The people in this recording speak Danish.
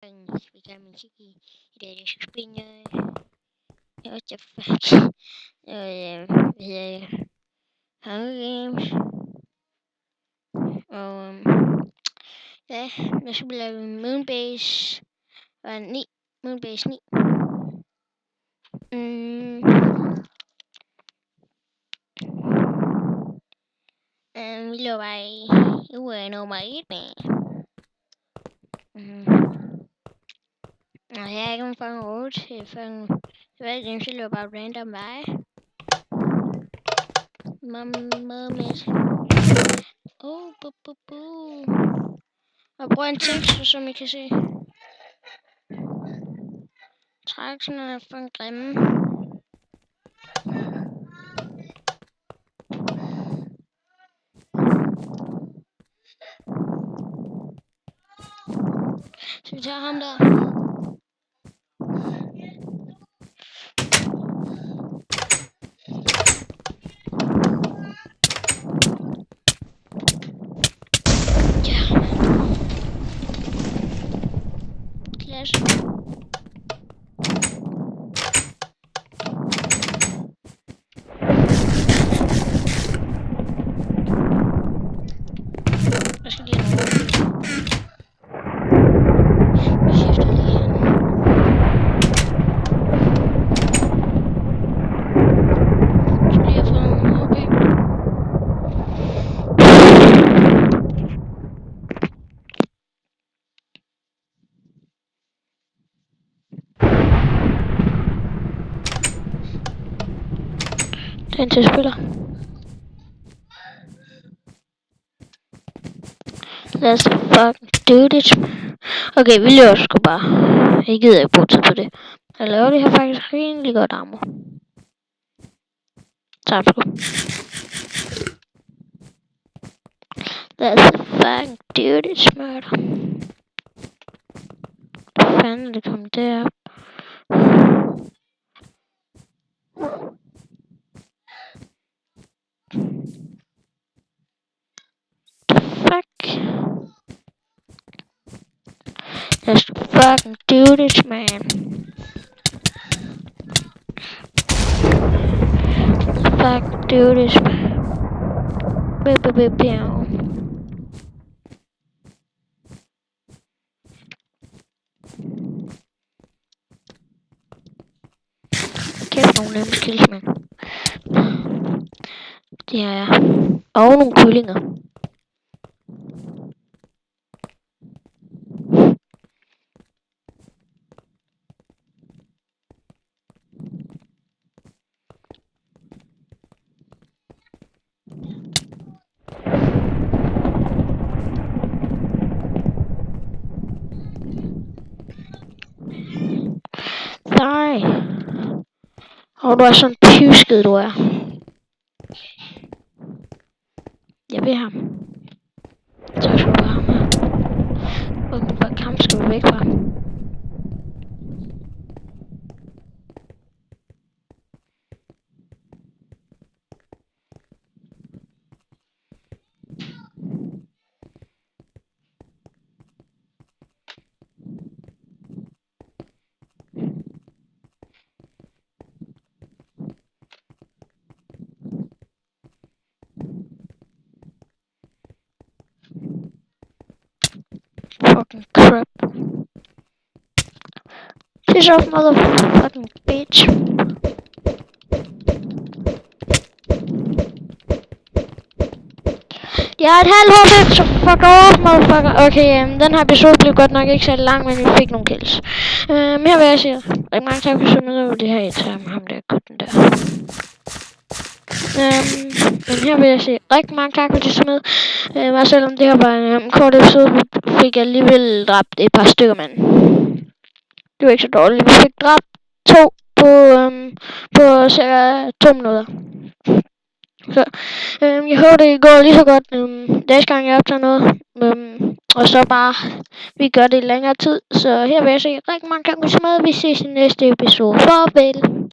Vi kan musik i dag. Jeg skal spille what the fuck. Hvad hedder det? Hunger Games. Og ja, jeg skal spille Moonbase. Og 9. Moonbase 9. Vi lå bare i uge nummer 1 med. Og jeg er ikke om fange 8. Jeg ved ikke, så lå bare random vej. Mamma mit. Og bruger en tekst, som I kan se. Træksen er for en grimme. Så vi tager ham der. Jeg skal lige have jeg skifter lige her. Jeg skal lige have fået en OP. Den til spiller. Let's fucking do this. Okay, vi løber sgu bare. Jeg gider ikke bruge tid på det. Jeg laver det her faktisk rimelig godt ammo. Tak sgu. Let's fucking do this, murder. Hvad fanden er det kommet derop? Fuck. Let's fucking do this, man. Let's fucking do this, man. Kæft nogle nemme kills, man. Det har jeg. Og nogle kyllinger. Nej. Og du er sådan pjusket, du er. Jeg vil ham. Så skal du bare ham her. Og bare kamp skal vi væk fra. Fucking crap. Piss off, motherfucking bitch. Jeg har et halvt HP, så fuck off, motherfucker. Okay, den her episode blev godt nok ikke så lang, men vi fik nogle kills. Her vil jeg sige, rigtig mange tak for at med det her, jeg tager med ham der gutten der. Men her vil jeg sige rigtig mange tak for at se med. Og selvom det her var en kort episode, fik jeg alligevel dræbt et par stykker, mand. Det var ikke så dårligt. Vi fik dræbt 2 på cirka 2 minutter. Så jeg håber det går lige så godt næste gang jeg optager noget. Og så bare vi gør det i længere tid. Så her vil jeg sige rigtig mange tak for at se med. Vi ses i næste episode. Farvel.